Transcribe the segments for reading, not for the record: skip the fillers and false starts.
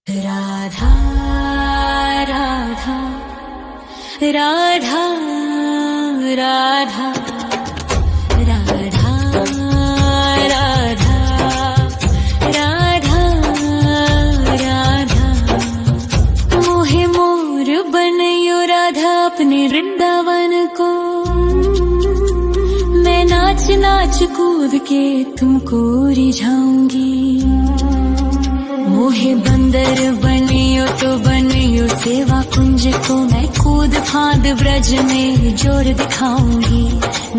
राधा राधा राधा राधा राधा राधा राधा राधा मोहे मोर बनयो राधा अपने वृंदावन को। मैं नाच नाच कूद के तुमको रिझाऊंगी। मोहे बंदर बनियो तो बनियो सेवा कुंज को। मैं कूद फांद ब्रज में जोर दिखाऊंगी।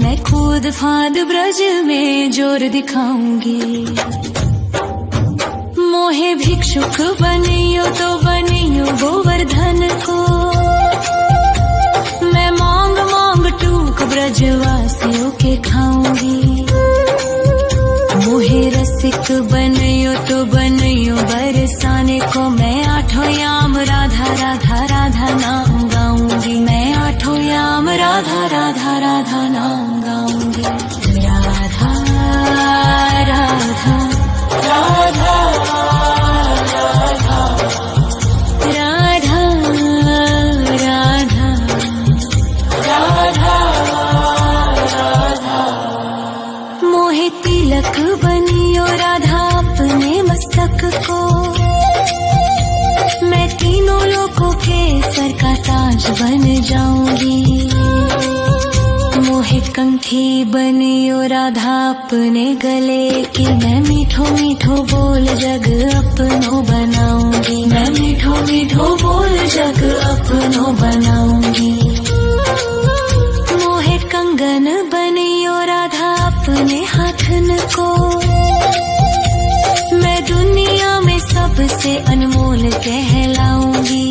मैं कूद फांद ब्रज में जोर दिखाऊंगी। मोहे भिक्षुक बनियो तो बनियो गोवर्धन को। मैं मांग मांग टूक ब्रजवासियों के खाऊंगी। मोहे रसिक बनयो तो बनयो बरसाने को। मैं आठों याम राधा राधा राधा नाम गाऊंगी। मैं आठों याम राधा राधा राधा नाम गाऊंगी। राधा राधा राधा राधा राधा राधा राधा। मोहे तिलक बनियो राधा अपने मस्तक को। मैं तीनों लोगों के सर का ताज बन जाऊंगी। मोहे कंठी बनियो राधा अपने गले की। मैं मीठो मीठो बोल जग अपनो बनाऊंगी। मैं मीठो मीठो बोल जग अपनो बनाऊंगी। मोहे कंगन बनियो राधा अपने हाथन को। मैं दुनिया में सबसे अनमोल कहलाऊंगी।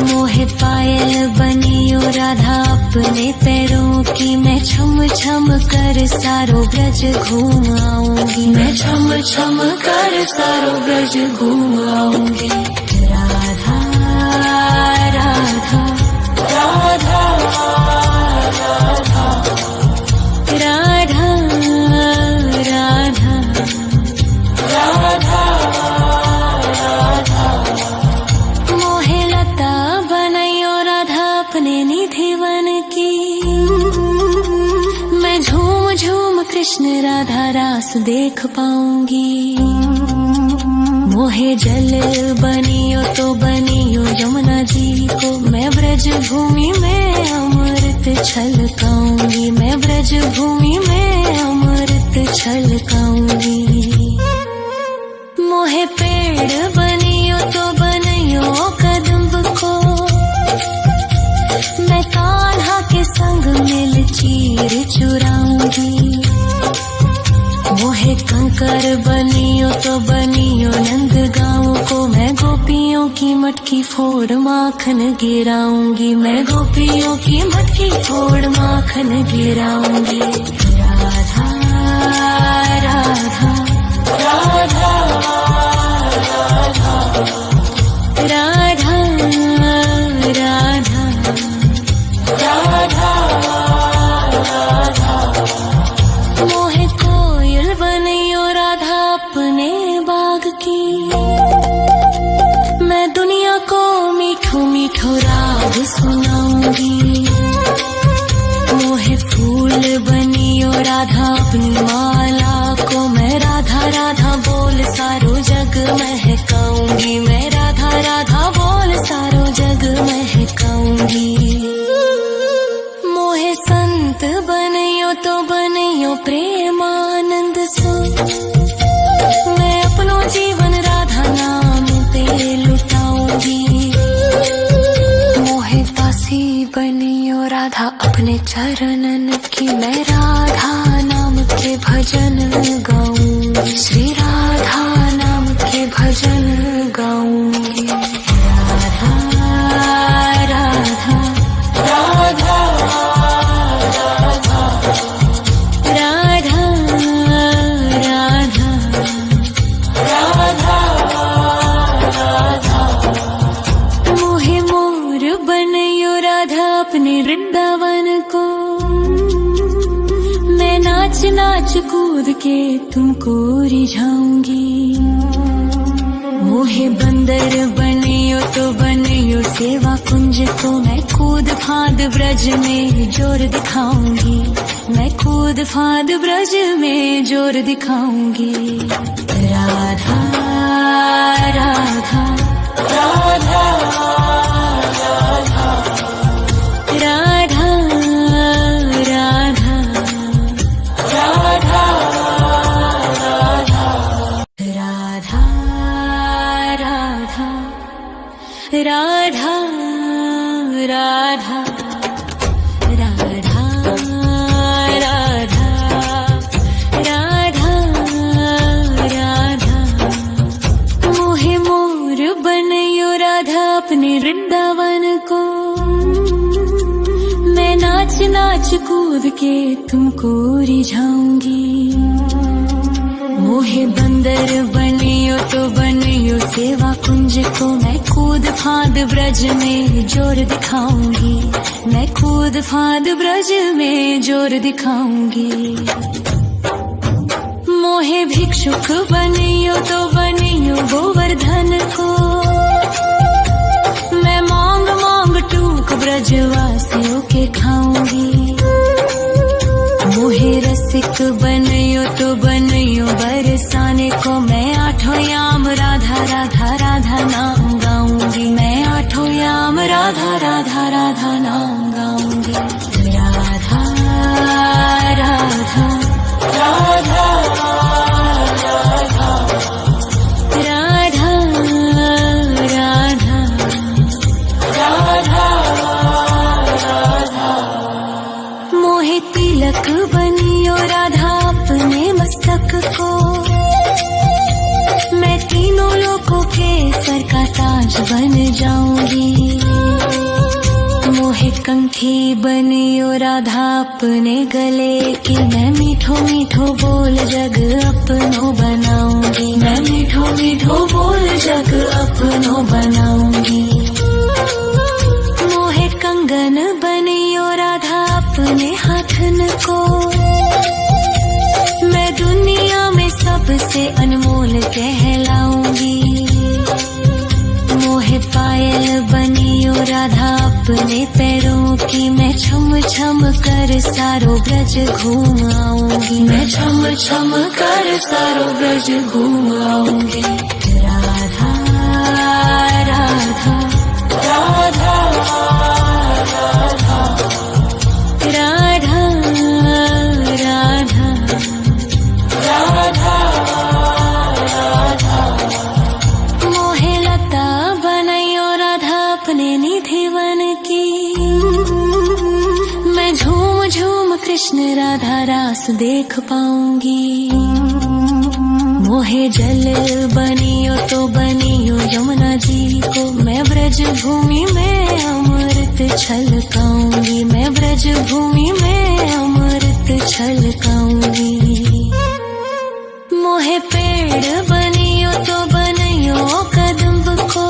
मोहे पायल बनियो राधा अपने पैरों की। मैं छम छम कर सारो ब्रज घूम आऊंगी। मैं छम छम कर सारो ब्रज घूम आऊंगी। राधा राधा राधा राधा राधा राधा राधा राधा। मोहे लता बनयो राधा अपने निधिवन की। मैं झूम झूम कृष्ण राधा रास देख पाऊंगी। मोहे जल बनियो तो बनियो यमुना जी को। मैं ब्रज भूमि में अमृत छलकाऊंगी। मैं ब्रज भूमि में अमृत छलकाऊंगी। मोहे पेड़ बनियो तो बनियो कदम्ब को। मैं कान्हा के संग मिल चीर चुराऊंगी। मोहे कंकर बनियो तो बनियो नंद गाँव को। मैं गोपियों की मटकी फोड़ माखन गिराऊंगी। मैं गोपियों की मटकी फोड़ माखन गिराऊंगी। राधा राधा राधा राधा राधा राधा राधा। मोहे कोयल बनियो राधा अपने बाग की। मैं दुनिया को मीठो मीठो राग सुनाऊंगी। मोहे फूल बनियो राधा अपनी माला को। मैं राधा राधा बोल सारो जग महकाऊंगी। मैं राधा राधा बोल सारो जग महकाऊंगी। मोहे संत बनियो तो बनियो प्रेमानंद सो। मैं अपनो जीवन राधा नाम पे लुटाऊंगी। मोहे दासी बनियो राधा अपने चरणन की। मैं राधा नाम के भजन गाऊंगी। श्री राधा नाम के भजन गाऊंगी। राधा राधा राधा राधा राधा राधा राधा। मोहे मोर बनयो राधा अपने वृंदावन को। मैं नाच नाच कूद के तुमको रिझाऊंगी। मोहे मोहे बंदर बनियो तो बनियो सेवा कुंज को, मैं कूद फांद ब्रज में जोर दिखाऊंगी, मैं कूद फांद ब्रज में जोर दिखाऊंगी। राधा राधा राधा राधा राधा राधा राधा राधा राधा राधा राधा राधा राधा राधा मोहे मोर बनयो राधा अपने वृंदावन को, मैं नाच नाच कूद के तुमको रिझाऊंगी। मोहे बंदर बनियो तो बनियो सेवा कुंज को, मैं कूद फांद ब्रज में जोर दिखाऊंगी, मैं कूद फांद ब्रज में जोर दिखाऊंगी। मोहे भिक्षुक बनियो तो बनियो गोवर्धन को, मैं मांग मांग टूक ब्रजवासियों के खाऊंगी। मोहे रसिक बनियो तो बनियो बरसाने को, मैं आठों याम राधा राधा राधा नाम गाऊंगी, मैं आठों याम राधा राधा राधा नाम गाऊंगी। राधा राधा राधा राधा राधा राधा राधा मोहे तिलक बनियो राधा अपने मस्तक को, मैं तीनों लोगों के सर का ताज बन जाऊंगी। मोहे कंठी बनियो राधा अपने गले की, मैं मीठो मीठो बोल जग अपनो बनाऊंगी, मैं मीठो मीठो बोल जग अपनो बनाऊंगी। मोहे कंगन बनियो राधा अपने हाथन को, मैं दुनिया में सबसे अनमोल कहलाऊंगी। मोहे पायल बनियो राधा अपने पैरों की, मैं छम छम कर सारो ब्रज घूम आऊंगी, मैं छम छम कर सारो ब्रज घूम आऊंगी। राधा राधा राधा राधा राधा राधा राधा मोहे लता बनयो राधा अपने निधि वन की, मैं झूम झूम कृष्ण राधा रास देख पाऊंगी। मोहे जल बनियो तो बनियो यमुना जी को, मैं ब्रज भूमि में अमृत छलकाऊंगी, मैं ब्रज भूमि में अमृत छलकाऊंगी। मोहे पेड़ बनियो तो बनियो कदम्ब को,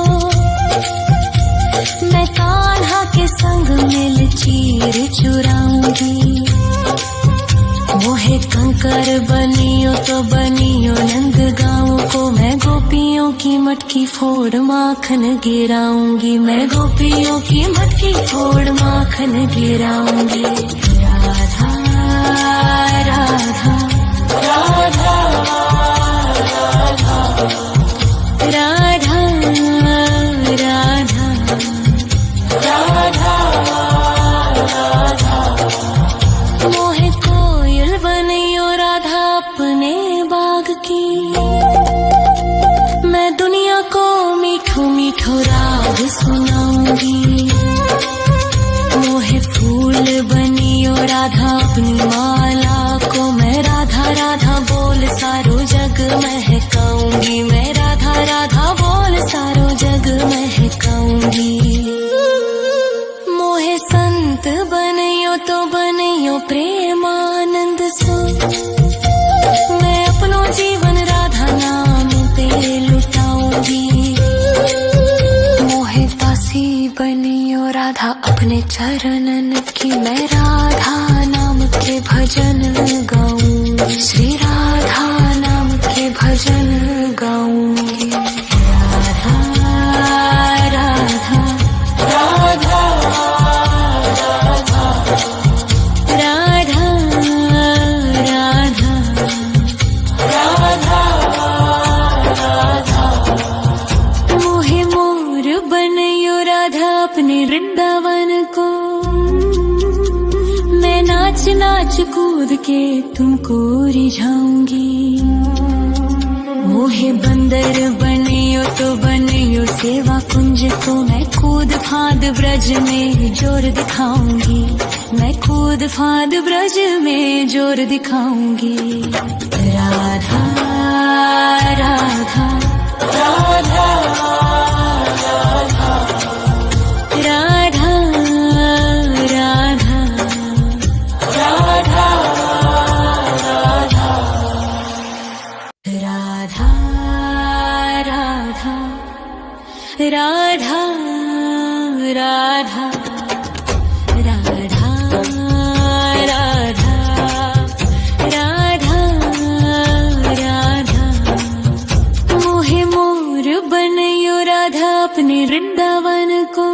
मैं कान्हा के संग मिल चीर चुराऊंगी। मोहे कंकर बनियो तो बनियो नंद गाँव को, मैं गोपियों की मटकी फोड़ माखन गिराऊंगी, मैं गोपियों की मटकी फोड़ माखन गिराऊंगी। राधा राधा राधा राधा राधा राधा राधा मोहे कोयल बनियो राधा अपने बाग की, मैं दुनिया को मीठो मीठो राग सुनाऊंगी। मोहे फूल बनियो राधा अपनी माला को, मैं राधा राधा बोल सारो जग महकाऊंगी, मैं राधा राधा बोल सारो जग महकाऊंगी। मोहे संत बनियो तो बनियो प्रेमानंद सो, मैं अपनो जीवन राधा नाम पे लुटाऊंगी। मोहे दासी बनियो राधा अपने चरणन की, मैं राधा नाम के भजन गाऊंगी, श्री राधा नाम के भजन गाऊंगी। राधा नाच कूद के तुमको रिझाऊंगी। मोहे बंदर बनियो तो बनियो सेवा कुंज को, मैं कूद फांद ब्रज में जोर दिखाऊंगी। मैं कूद फांद ब्रज में जोर दिखाऊंगी। राधा राधा राधा राधा राधा राधा राधा राधा राधा राधा राधा राधा राधा। मोहे मोर बनयो राधा अपने वृंदावन को,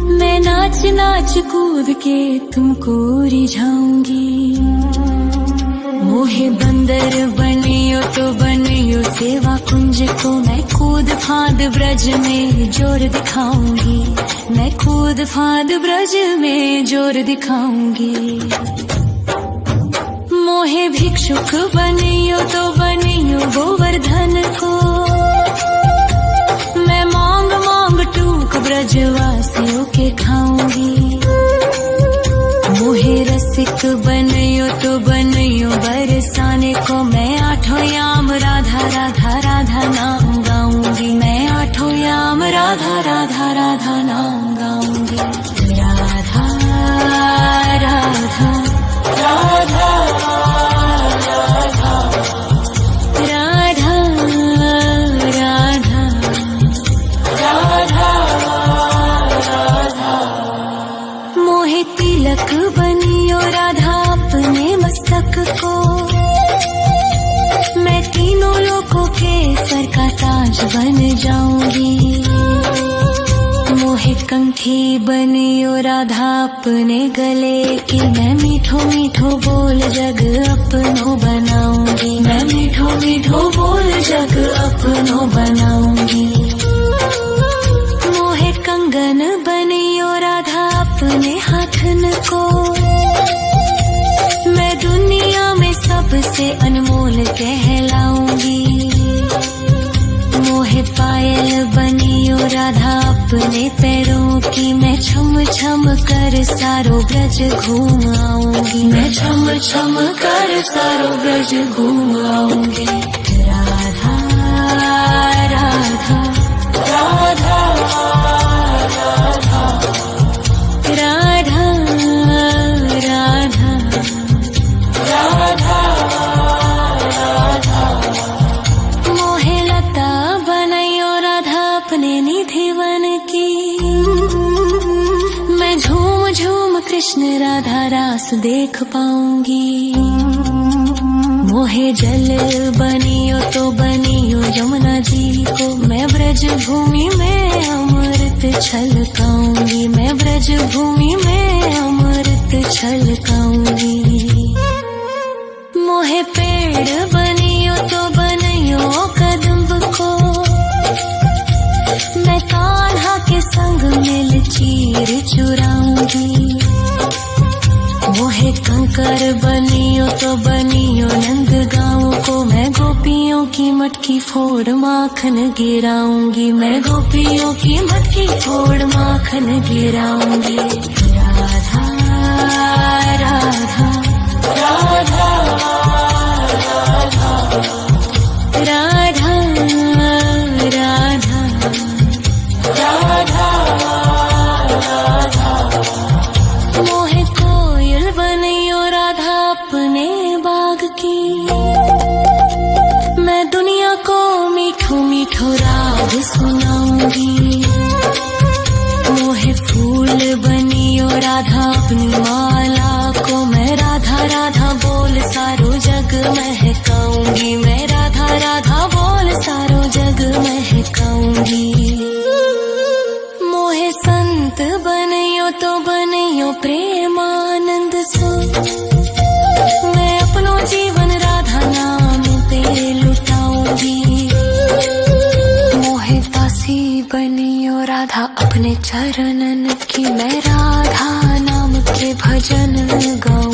मैं नाच नाच कूद के तुमको रिझाऊंगी। मोहे बंदर बनियो तो बनियो सेवा कुंज को, मैं कूद फांद ब्रज में जोर दिखाऊंगी। मैं कूद फांद ब्रज में जोर दिखाऊंगी। मोहे भिक्षुक बनियो तो बनियो गोवर्धन को, मैं मांग मांग टूक ब्रजवासियों के खाऊंगी। मोहे रसिक बनियो तो बनियो बरसाने को, मैं आठों याम राधा राधा राधा नाम गाऊंगी। मैं आठों याम राधा राधा राधा नाम गाऊंगी। राधा राधा राधा राधा राधा राधा राधा। मोहे तिलक बनियो राधा अपने मस्तक को, मैं तीनों लोगों के सर का ताज बन जाऊंगी। मोहे कंठी बनियो राधा अपने गले की, मैं मीठो मीठो बोल जग अपनो बनाऊंगी। मैं मीठो मीठो बोल जग अपनो बनाऊंगी। मोहे कंगन बनियो राधा अपने हाथन को, मैं दुनिया में सबसे अनमोल कहलाऊंगी। मोहे पायल बनियो राधा अपने पैरों की, मैं छम छम कर सारो ब्रज घूम आऊंगी। मैं छम छम कर सारो ब्रज घूम आऊंगी। राधा राधा राधा राधा राधा राधा राधा राधा। मोहे लता बनयो राधा अपने निधि वन की, मैं झूम झूम कृष्ण राधा रास देख पाऊंगी। मोहे जल बनियो तो बनियो यमुना जी को, मैं ब्रज भूमि में अमृत छलकाऊंगी। मैं ब्रज भूमि में अमृत छलकाऊंगी। मोहे पेड़ बनियो तो बनियो कदम्ब को, मैं कान्हा के संग मिल चीर चुराऊंगी। मोहे कंकर बनियो तो बनियो नंद गाँव को, मैं गोपियों की मटकी फोड़ माखन गिराऊंगी। मैं गोपियों की मटकी फोड़ माखन गिराऊंगी। राधा राधा राधा राधा राधा राधा राधा। मोहे कोयल बनियो राधा अपने बाग की, मैं दुनिया को मीठो मीठो राग सुनाऊंगी। मोहे फूल बनियो राधा अपनी माला को, मैं राधा राधा बोल सारो जग महकाऊंगी। मैं राधा राधा बोल सारो जग महकाऊंगी। मोहे संत बनियो तो बनियो प्रेमानंद सो, मैं अपनो जीवन राधा नाम पे लुटाऊंगी। मोहे दासी बनियो राधा अपने चरणन की, मैं राधा नाम के भजन गाऊं।